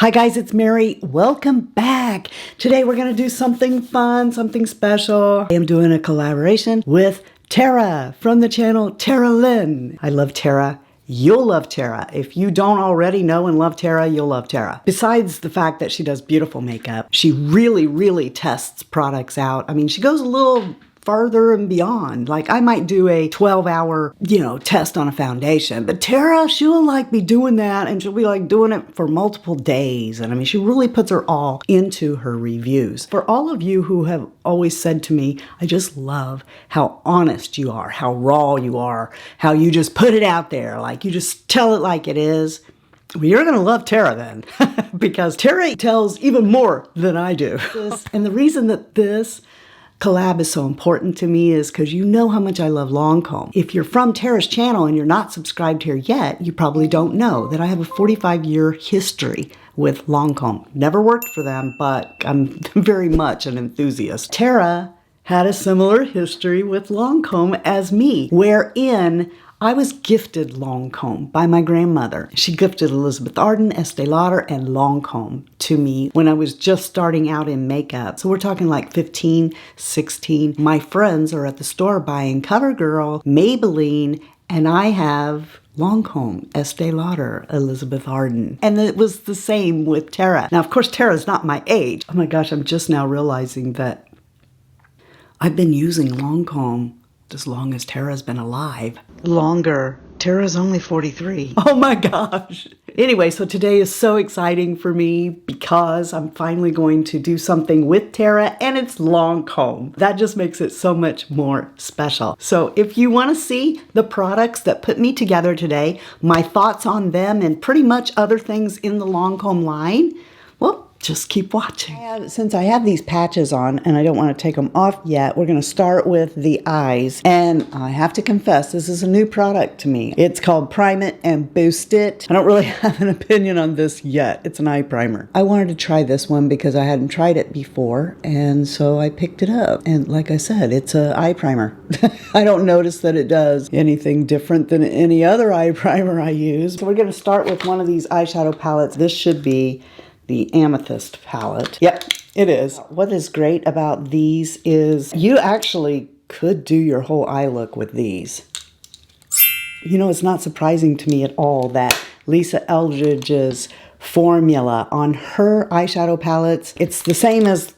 Hi guys, it's Mary. Welcome back. Today we're going to do something fun, something special. I am doing a collaboration with Tara from the channel Tara Lynn. I love Tara. You'll love Tara. If you don't already know and love Tara, you'll love Tara. Besides the fact that she does beautiful makeup, she really tests products out. I mean, she goes a little farther and beyond. Like I might do a 12-hour, test on a foundation, but Tara, she'll like be doing that and she'll be like doing it for multiple days. And I mean, she really puts her all into her reviews. For all of you who have always said to me, I just love how honest you are, how raw you are, how you just put it out there. Like you just tell it like it is. Well, you're going to love Tara then, because Tara tells even more than I do. And the reason that this collab is so important to me is because you know how much I love Lancome. If you're from Tara's channel and you're not subscribed here yet, you probably don't know that I have a 45-year history with Lancome. Never worked for them, but I'm very much an enthusiast. Tara had a similar history with Lancome as me, wherein I was gifted Lancome by my grandmother. She gifted Elizabeth Arden, Estee Lauder, and Lancome to me when I was just starting out in makeup. So we're talking like 15, 16. My friends are at the store buying CoverGirl, Maybelline, and I have Lancome, Estee Lauder, Elizabeth Arden. And it was the same with Tara. Now, of course, Tara's not my age. Oh my gosh, I'm just now realizing that I've been using Lancome as long as Tara's been alive. Longer. Tara's only 43. Oh my gosh. Anyway, so today is so exciting for me because I'm finally going to do something with Tara and it's Lancome. That just makes it so much more special. So if you want to see the products that put me together today, my thoughts on them and pretty much other things in the Lancome line, well, just keep watching. Since I have these patches on and I don't want to take them off yet, we're going to start with the eyes. And I have to confess, this is a new product to me. It's called Prime It and Boost It. I don't really have an opinion on this yet. It's an eye primer. I wanted to try this one because I hadn't tried it before, and so I picked it up. And like I said, it's an eye primer. I don't notice that it does anything different than any other eye primer I use. So we're going to start with one of these eyeshadow palettes. This should be the Amethyst palette. Yep, it is. What is great about these is you actually could do your whole eye look with these. You know, it's not surprising to me at all that Lisa Eldridge's formula on her eyeshadow palettes, it's the same as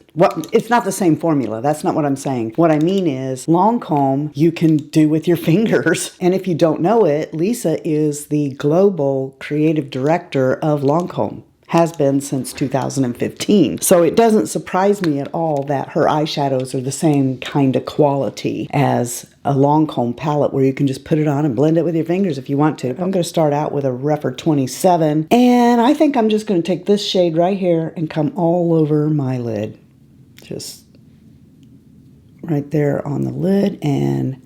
it's not the same formula. That's not what I'm saying. What I mean is Lancome you can do with your fingers. And if you don't know it, Lisa is the global creative director of Lancome. Has been since 2015. So it doesn't surprise me at all that her eyeshadows are the same kind of quality as a Lancome palette where you can just put it on and blend it with your fingers if you want to. I'm going to start out with a Reflet 27, and I think I'm just going to take this shade right here and come all over my lid. Just right there on the lid, and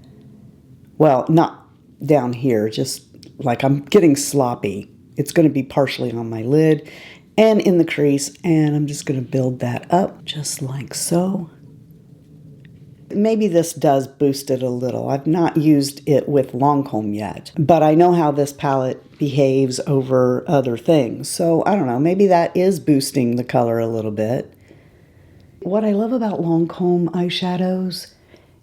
well, not down here, just like I'm getting sloppy. It's going to be partially on my lid and in the crease, and I'm just going to build that up just like so. Maybe this does boost it a little. I've not used it with Lancome yet, but I know how this palette behaves over other things. So I don't know, maybe that is boosting the color a little bit. What I love about Lancome eyeshadows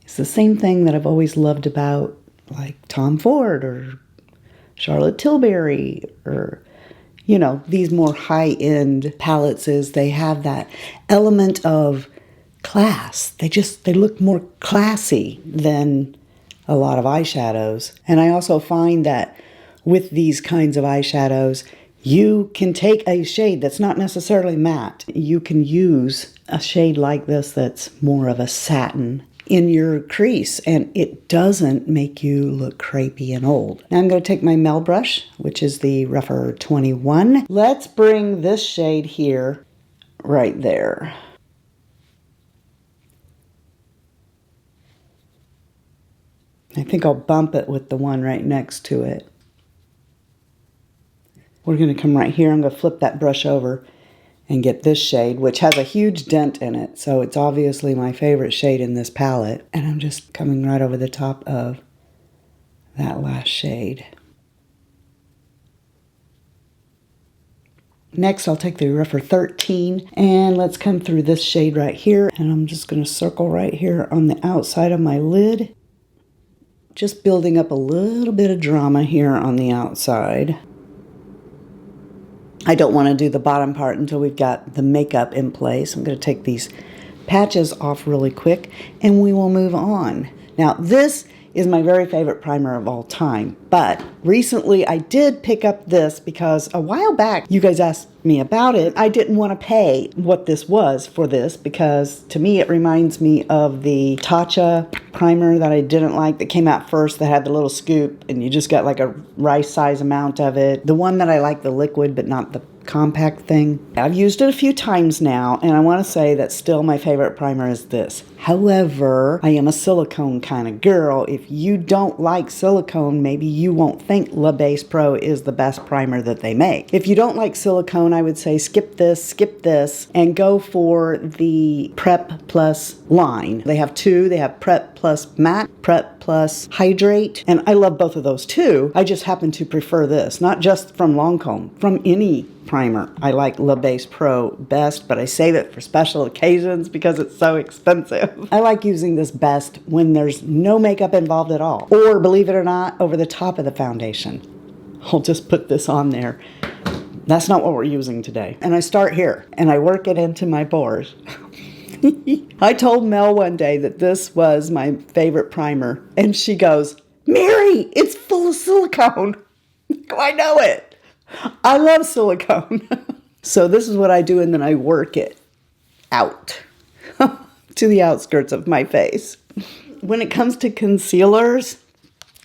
is the same thing that I've always loved about like Tom Ford or Charlotte Tilbury, or, these more high-end palettes is they have that element of class. They look more classy than a lot of eyeshadows. And I also find that with these kinds of eyeshadows, you can take a shade that's not necessarily matte. You can use a shade like this that's more of a satin in your crease, and it doesn't make you look crepey and old. Now I'm going to take my Mel brush, which is the Reflet 21. Let's bring this shade here, right there. I think I'll bump it with the one right next to it. We're going to come right here. I'm going to flip that brush over and get this shade, which has a huge dent in it. So it's obviously my favorite shade in this palette. And I'm just coming right over the top of that last shade. Next, I'll take the Reflet 13 and let's come through this shade right here. And I'm just going to circle right here on the outside of my lid. Just building up a little bit of drama here on the outside. I don't want to do the bottom part until we've got the makeup in place. I'm going to take these patches off really quick and we will move on. Now, this is my very favorite primer of all time. But recently I did pick up this because a while back you guys asked me about it. I didn't want to pay what this was for this because to me it reminds me of the Tatcha primer that I didn't like that came out first that had the little scoop and you just got like a rice size amount of it. The one that I like, the liquid but not the compact thing. I've used it a few times now and I want to say that still my favorite primer is this. However, I am a silicone kind of girl. If you don't like silicone, maybe you won't think La Base Pro is the best primer that they make. If you don't like silicone, I would say skip this, and go for the Prep Plus line. They have two. They have Prep Plus Matte, Prep Plus Hydrate, and I love both of those too. I just happen to prefer this, not just from Lancome, from any primer. I like La Base Pro best, but I save it for special occasions because it's so expensive. I like using this best when there's no makeup involved at all, or believe it or not, over the top of the foundation. I'll just put this on there. That's not what we're using today. And I start here and I work it into my pores. I told Mel one day that this was my favorite primer and she goes, "Mary, it's full of silicone." I know it. I love silicone. So this is what I do and then I work it out to the outskirts of my face. When it comes to concealers,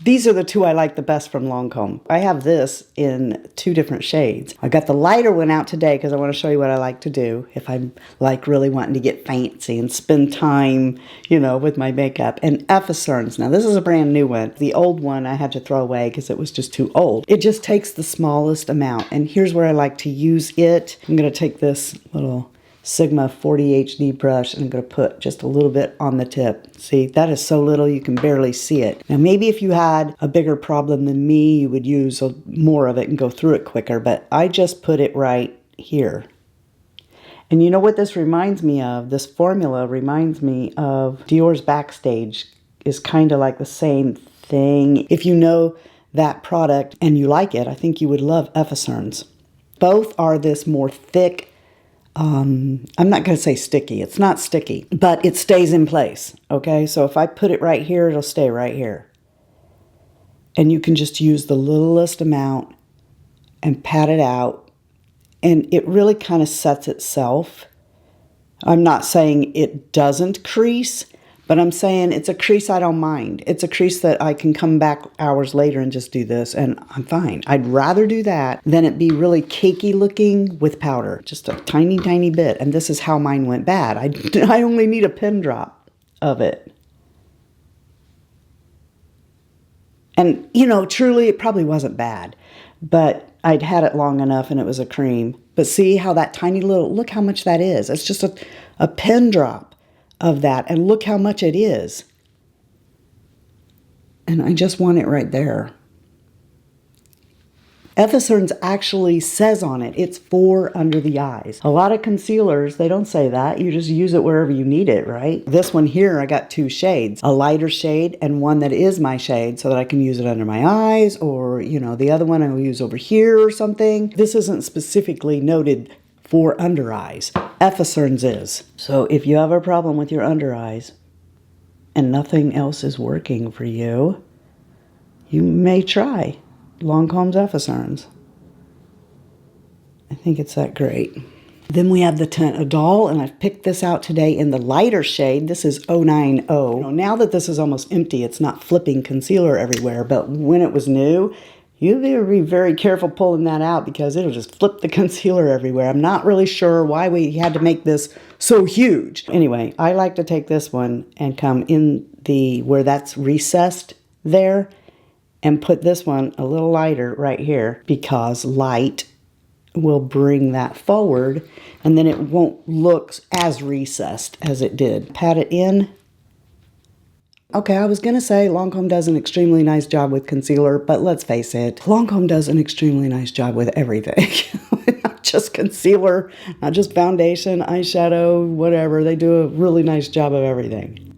these are the two I like the best from Lancome. I have this in two different shades. I got the lighter one out today because I want to show you what I like to do if I'm like really wanting to get fancy and spend time, you know, with my makeup. And Effacernes. Now this is a brand new one. The old one I had to throw away because it was just too old. It just takes the smallest amount. And here's where I like to use it. I'm going to take this little Sigma 40 HD brush and I'm going to put just a little bit on the tip. See, that is so little you can barely see it. Now maybe if you had a bigger problem than me, you would use more of it and go through it quicker, but I just put it right here. And you know what this reminds me of? This formula reminds me of Dior's Backstage. Is kind of like the same thing. If you know that product and you like it, I think you would love Effacernes. Both are this more thick, I'm not going to say sticky. It's not sticky, but it stays in place. Okay, so if I put it right here, it'll stay right here. And you can just use the littlest amount and pat it out. And it really kind of sets itself. I'm not saying it doesn't crease, but I'm saying it's a crease I don't mind. It's a crease that I can come back hours later and just do this and I'm fine. I'd rather do that than it be really cakey looking with powder. Just a tiny, tiny bit. And this is how mine went bad. I only need a pin drop of it. And, you know, truly it probably wasn't bad, but I'd had it long enough and it was a cream. But see how that tiny little, look how much that is. It's just a pin drop of that, and look how much it is. And I just want it right there. Effacernes actually says on it, it's for under the eyes. A lot of concealers, they don't say that. You just use it wherever you need it, right? This one here, I got two shades, a lighter shade and one that is my shade so that I can use it under my eyes, or, you know, the other one I will use over here or something. This isn't specifically noted for under eyes. Effacernes is. So if you have a problem with your under eyes and nothing else is working for you, you may try Lancome's Effacernes. I think it's that great. Then we have the Teint Idole, and I've picked this out today in the lighter shade. This is 090. You know, now that this is almost empty, it's not flipping concealer everywhere, but when it was new, you better be very careful pulling that out because it'll just flip the concealer everywhere. I'm not really sure why we had to make this so huge. Anyway, I like to take this one and come in where that's recessed there and put this one a little lighter right here because light will bring that forward and then it won't look as recessed as it did. Pat it in. Okay, I was going to say Lancome does an extremely nice job with concealer, but let's face it, Lancome does an extremely nice job with everything. Not just concealer, not just foundation, eyeshadow, whatever. They do a really nice job of everything.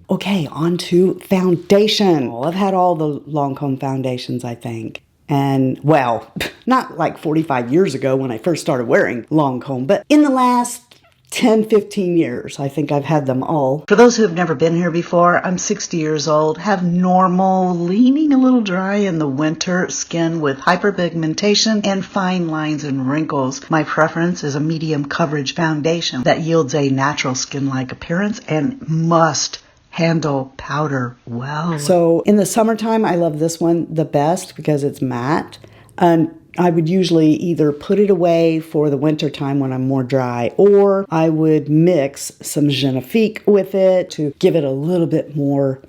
Okay, on to foundation. Well, I've had all the Lancome foundations, I think. And, well, not like 45 years ago when I first started wearing Lancome, but in the last 10, 15 years, I think I've had them all. For those who have never been here before, I'm 60 years old, have normal, leaning a little dry in the winter skin with hyperpigmentation and fine lines and wrinkles. My preference is a medium coverage foundation that yields a natural skin-like appearance and must handle powder well. So in the summertime, I love this one the best because it's matte. And I would usually either put it away for the winter time when I'm more dry, or I would mix some Genifique with it to give it a little bit more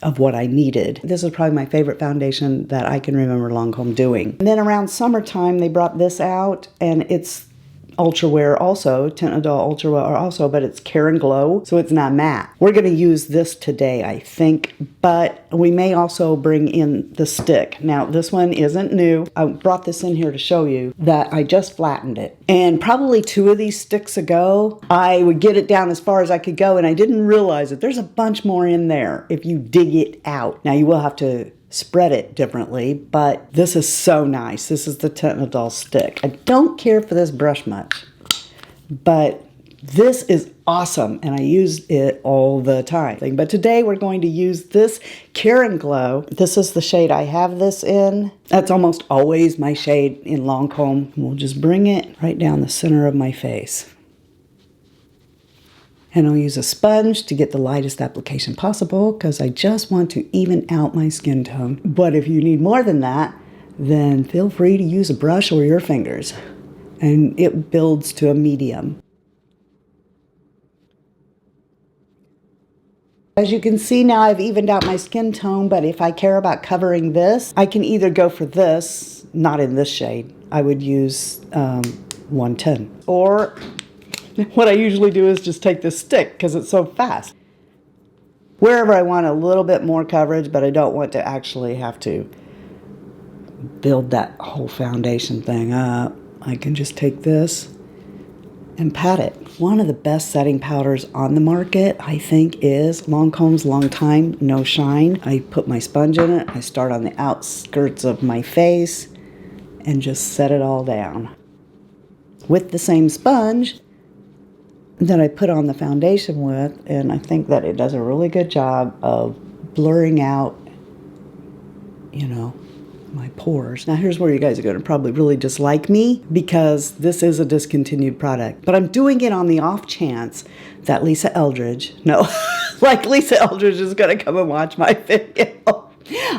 of what I needed. This is probably my favorite foundation that I can remember Lancome doing. And then around summertime, they brought this out, and it's Ultra Wear also, Teint Idole Ultra Wear also, but it's Care and Glow, so it's not matte. We're going to use this today, I think, but we may also bring in the stick. Now, this one isn't new. I brought this in here to show you that I just flattened it. And probably 2 of these sticks ago, I would get it down as far as I could go, and I didn't realize that there's a bunch more in there if you dig it out. Now, you will have to spread it differently, but this is so nice. This is the Teint Idole stick. I don't care for this brush much, but this is awesome, and I use it all the time. But today we're going to use this Care and Glow. This is the shade I have this in. That's almost always my shade in Lancome. We'll just bring it right down the center of my face. And I'll use a sponge to get the lightest application possible because I just want to even out my skin tone. But if you need more than that, then feel free to use a brush or your fingers. And it builds to a medium. As you can see now, I've evened out my skin tone, but if I care about covering this, I can either go for this, not in this shade. I would use 110. Or what I usually do is just take this stick because it's so fast. Wherever I want a little bit more coverage, but I don't want to actually have to build that whole foundation thing up, I can just take this and pat it. One of the best setting powders on the market, I think, is Lancome's Long Time No Shine. I put my sponge in it. I start on the outskirts of my face and just set it all down. With the same sponge that I put on the foundation with, and I think that it does a really good job of blurring out, you know, my pores. Now here's where you guys are going to probably really dislike me because this is a discontinued product, but I'm doing it on the off chance that Lisa Eldridge, no, like Lisa Eldridge is going to come and watch my video.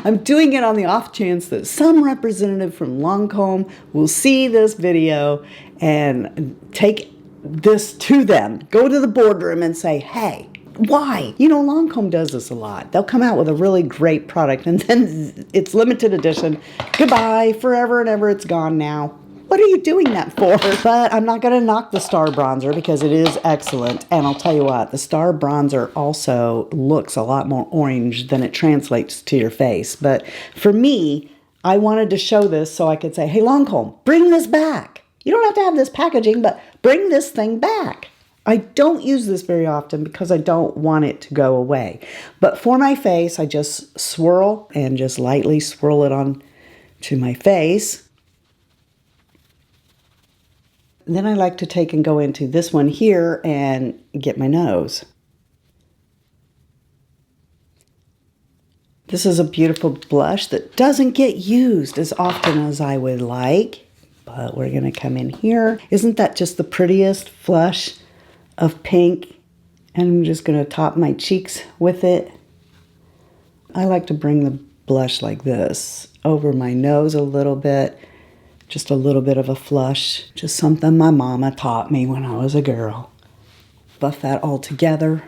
I'm doing it on the off chance that some representative from Lancome will see this video and take this to them. Go to the boardroom and say, hey, why? You know, Lancome does this a lot. They'll come out with a really great product and then it's limited edition. Goodbye, forever and ever, it's gone now. What are you doing that for? But I'm not going to knock the Star Bronzer because it is excellent. And I'll tell you what, the Star Bronzer also looks a lot more orange than it translates to your face. But for me, I wanted to show this so I could say, hey, Lancome, bring this back. You don't have to have this packaging, but bring this thing back. I don't use this very often because I don't want it to go away. But for my face, I just swirl and just lightly swirl it on to my face. And then I like to take and go into this one here and get my nose. This is a beautiful blush that doesn't get used as often as I would like. But we're going to come in here. Isn't that just the prettiest flush of pink? And I'm just going to top my cheeks with it. I like to bring the blush like this over my nose a little bit. Just a little bit of a flush. Just something my mama taught me when I was a girl. Buff that all together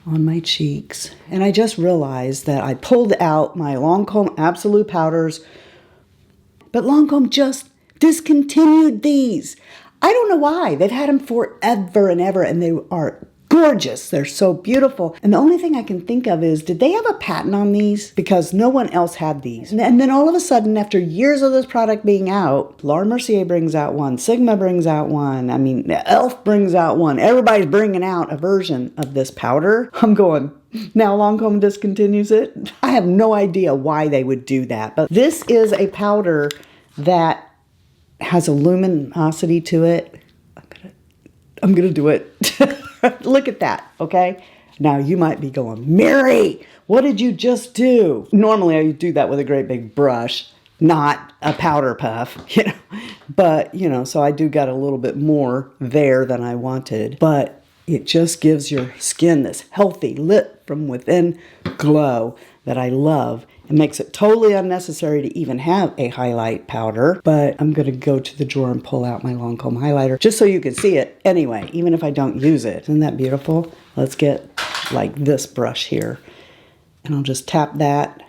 on my cheeks. And I just realized that I pulled out my Lancome Absolue powders, but Lancome just discontinued these. I don't know why. They've had them forever and ever, and they are gorgeous. They're so beautiful. And the only thing I can think of is, did they have a patent on these? Because no one else had these. And then all of a sudden, after years of this product being out, Laura Mercier brings out one, Sigma brings out one, I mean, e.l.f. brings out one. Everybody's bringing out a version of this powder. I'm going, now Lancome discontinues it. I have no idea why they would do that. But this is a powder that has a luminosity to it. I'm gonna do it. Look at that, okay? Now you might be going, Mary, what did you just do? Normally I do that with a great big brush, not a powder puff, you know. But, you know, so I do got a little bit more there than I wanted. But it just gives your skin this healthy, lit from within glow that I love. It makes it totally unnecessary to even have a highlight powder, but I'm going to go to the drawer and pull out my Lancome highlighter just so you can see it anyway, even if I don't use it. Isn't that beautiful? Let's get like this brush here, and I'll just tap that.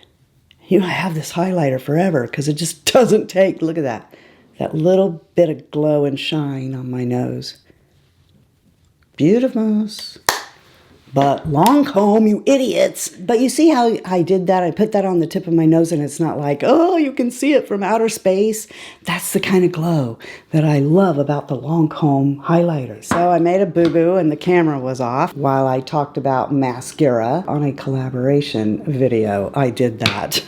You know, I have this highlighter forever because it just doesn't take, look at that, that little bit of glow and shine on my nose. Beautiful. But Lancome, you idiots. But you see how I did that? I put that on the tip of my nose and it's not like, oh, you can see it from outer space. That's the kind of glow that I love about the Lancome highlighter. So I made a boo-boo and the camera was off while I talked about mascara on a collaboration video. I did that.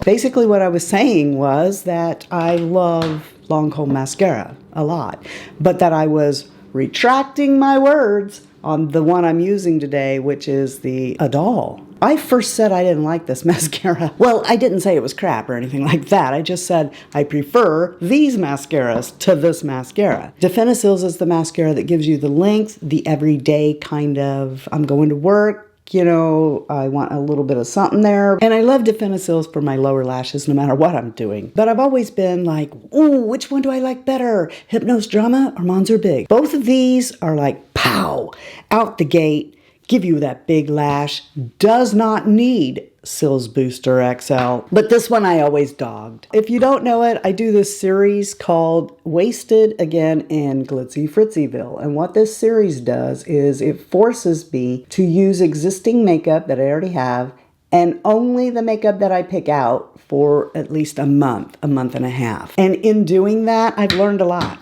Basically what I was saying was that I love Lancome mascara a lot, but that I was retracting my words on the one I'm using today, which is the Idole. I first said I didn't like this mascara. Well, I didn't say it was crap or anything like that. I just said I prefer these mascaras to this mascara. Cils is the mascara that gives you the length, the everyday kind of, I'm going to work, you know, I want a little bit of something there. And I love Cils for my lower lashes no matter what I'm doing. But I've always been like, ooh, which one do I like better? Hypnose Drama or Monster Big? Both of these are like, pow, out the gate, give you that big lash. Does not need Cils Booster XL, but this one I always dogged. If you don't know it, I do this series called Wasted Again in Glitzy Fritzyville. And what this series does is it forces me to use existing makeup that I already have and only the makeup that I pick out for at least a month and a half. And in doing that, I've learned a lot.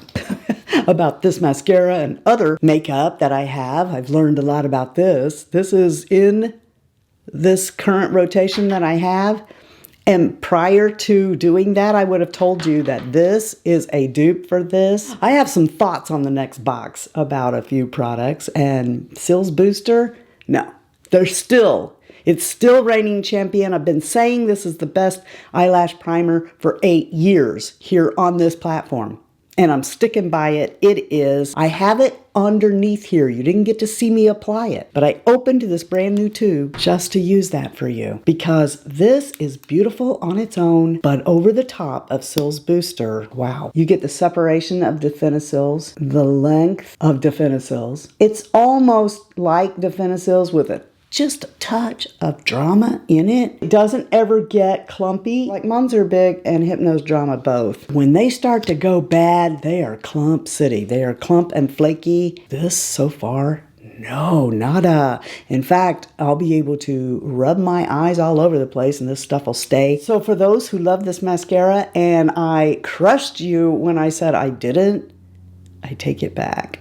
About this mascara and other makeup that I have. I've learned a lot about this. This is in this current rotation that I have. And prior to doing that, I would have told you that this is a dupe for this. I have some thoughts on the next box about a few products, and Cils Booster, no, it's still reigning champion. I've been saying this is the best eyelash primer for 8 years here on this platform. And I'm sticking by it. It is. I have it underneath here. You didn't get to see me apply it, but I opened this brand new tube just to use that for you because this is beautiful on its own, but over the top of Cils Booster, wow. You get the separation of Cils, the length of Cils. It's almost like Cils with just a touch of drama in it. It doesn't ever get clumpy like Monster Big and Hypnose Drama both. When they start to go bad, they are clump city. They are clump and flaky. This so far, no, nada. In fact, I'll be able to rub my eyes all over the place and this stuff will stay. So for those who love this mascara, and I crushed you when I said I didn't, I take it back.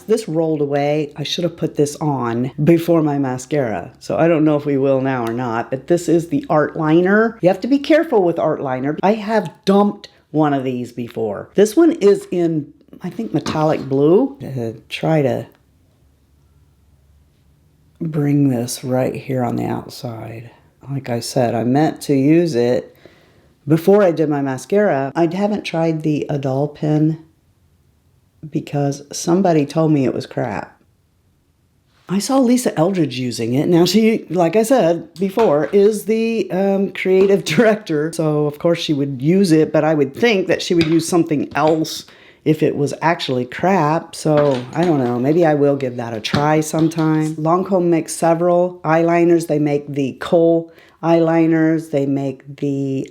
This rolled away. I should have put this on before my mascara. So I don't know if we will now or not, but this is the Artliner. You have to be careful with Artliner. I have dumped one of these before. This one is in, I think, metallic blue. Try to bring this right here on the outside. Like I said, I meant to use it before I did my mascara. I haven't tried the Idole pen because somebody told me it was crap. I saw Lisa Eldridge using it. Now she, like I said before, is the creative director. So of course she would use it, but I would think that she would use something else if it was actually crap. So I don't know, maybe I will give that a try sometime. Lancome makes several eyeliners. They make the Kohl eyeliners. They make the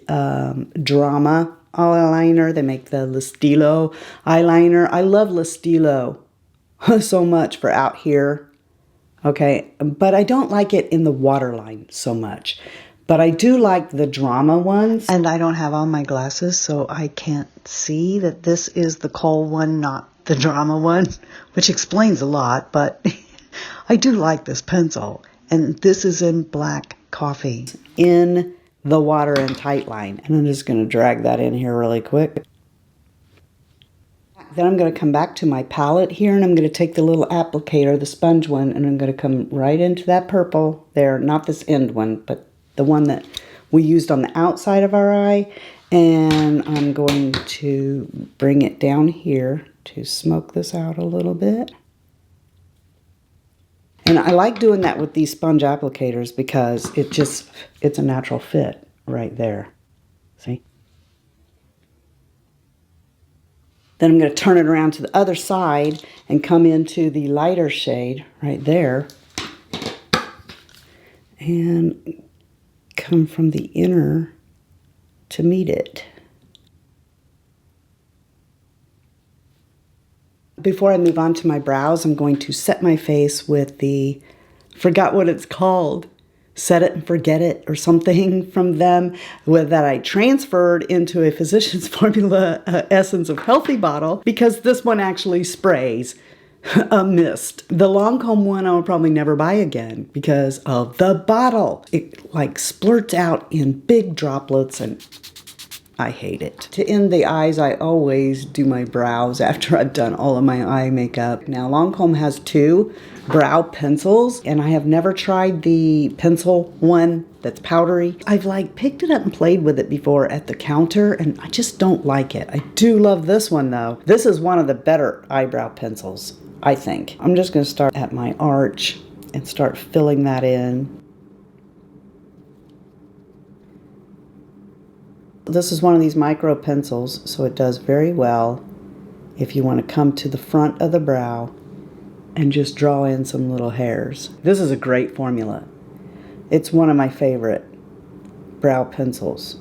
Drama eyeliner. They make the Estilo eyeliner. I love Estilo so much for out here. Okay, but I don't like it in the waterline so much. But I do like the drama ones. And I don't have on my glasses, so I can't see that this is the Kohl one, not the drama one, which explains a lot, but I do like this pencil. And this is in Black Coffee. In the water and tight line. And I'm just going to drag that in here really quick. Then I'm going to come back to my palette here, and I'm going to take the little applicator, the sponge one, and I'm going to come right into that purple there. Not this end one, but the one that we used on the outside of our eye. And I'm going to bring it down here to smoke this out a little bit. And I like doing that with these sponge applicators because it's a natural fit right there. See? Then I'm going to turn it around to the other side and come into the lighter shade right there. And come from the inner to meet it. Before I move on to my brows, I'm going to set my face with the, forgot what it's called, Set It and Forget It or something from them that I transferred into a Physicians Formula Essence of Healthy bottle because this one actually sprays a mist. The Lancome one I'll probably never buy again because of the bottle. It like splurts out in big droplets and I hate it. To end the eyes, I always do my brows after I've done all of my eye makeup. Now, Lancome has 2 brow pencils, and I have never tried the pencil one that's powdery. I've like picked it up and played with it before at the counter, and I just don't like it. I do love this one, though. This is one of the better eyebrow pencils, I think. I'm just going to start at my arch and start filling that in. This is one of these micro pencils, so it does very well if you want to come to the front of the brow and just draw in some little hairs. This is a great formula. It's one of my favorite brow pencils,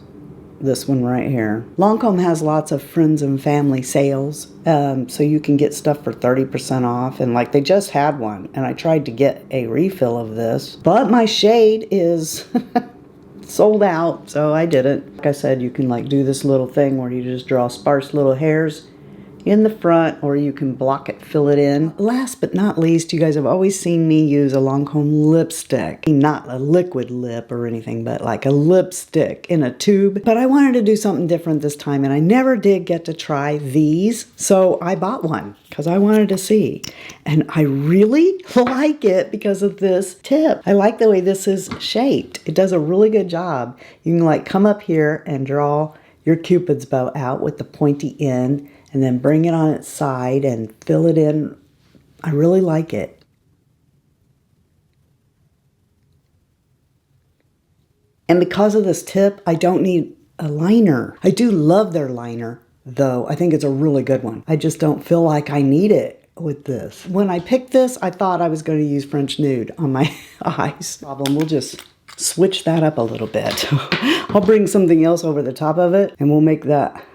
this one right here. Lancome has lots of friends and family sales, so you can get stuff for 30% off, and like they just had one, and I tried to get a refill of this, but my shade is sold out, so I didn't. Like I said, you can like do this little thing where you just draw sparse little hairs in the front, or you can block it, fill it in. Last but not least, you guys have always seen me use a Lancome lipstick. Not a liquid lip or anything, but like a lipstick in a tube. But I wanted to do something different this time, and I never did get to try these, so I bought one because I wanted to see. And I really like it because of this tip. I like the way this is shaped. It does a really good job. You can like come up here and draw your Cupid's bow out with the pointy end, and then bring it on its side and fill it in. I really like it. And because of this tip, I don't need a liner. I do love their liner, though. I think it's a really good one. I just don't feel like I need it with this. When I picked this, I thought I was going to use French Nude on my eyes. We'll just switch that up a little bit. I'll bring something else over the top of it, and we'll make that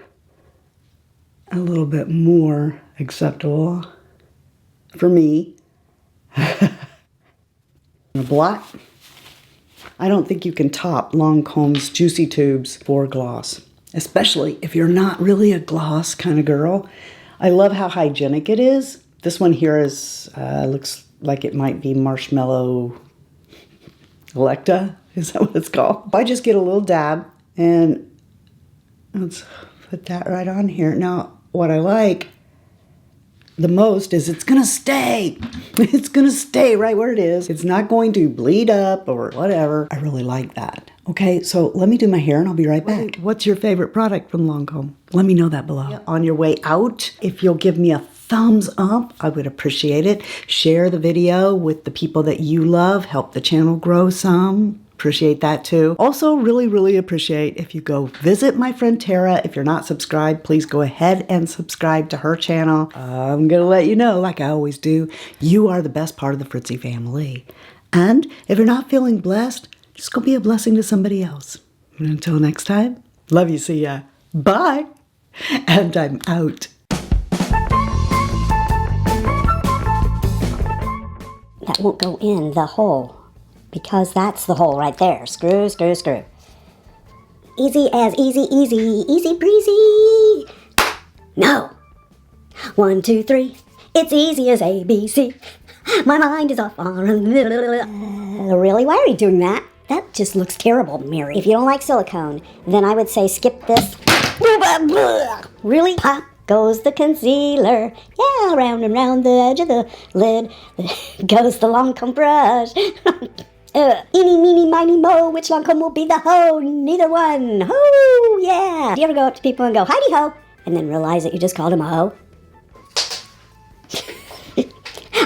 a little bit more acceptable for me. Black. I don't think you can top Lancome's Juicy Tubes for gloss, especially if you're not really a gloss kind of girl. I love how hygienic it is. This one here is looks like it might be Marshmallow Electro. Is that what it's called? I just get a little dab and let's put that right on here. Now, what I like the most is it's gonna stay. It's gonna stay right where it is. It's not going to bleed up or whatever. I really like that. Okay, so let me do my hair and I'll be right back. What's your favorite product from Lancome? Let me know that below. Yeah. On your way out, if you'll give me a thumbs up, I would appreciate it. Share the video with the people that you love. Help the channel grow some. Appreciate that too. Also, really appreciate if you go visit my friend Tara. If you're not subscribed, please go ahead and subscribe to her channel. I'm gonna let you know, like I always do, you are the best part of the Fritzy family. And if you're not feeling blessed, just go be a blessing to somebody else. And until next time, love you, see ya. Bye. And I'm out. that won't go in the hole. Because that's the hole right there. Screw, screw, screw. Easy as easy, easy, easy breezy. No. 1, 2, 3. It's easy as ABC. My mind is off on really? Why are you doing that? That just looks terrible, Mary. If you don't like silicone, then I would say skip this. Really? Pop goes the concealer. Yeah, round and round the edge of the lid goes the Lancome brush. Eeny, meeny, miny, mo, which Lancome will be the hoe? Neither one. Ho, yeah. Do you ever go up to people and go, "Heidi ho," and then realize that you just called him a hoe?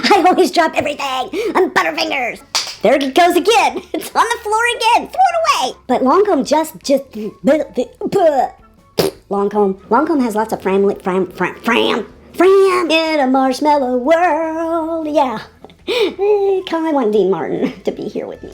I always drop everything on Butterfingers. There it goes again. It's on the floor again. Throw it away. But Lancome Lancome has lots of fram in a marshmallow world. Yeah. I want Dean Martin to be here with me.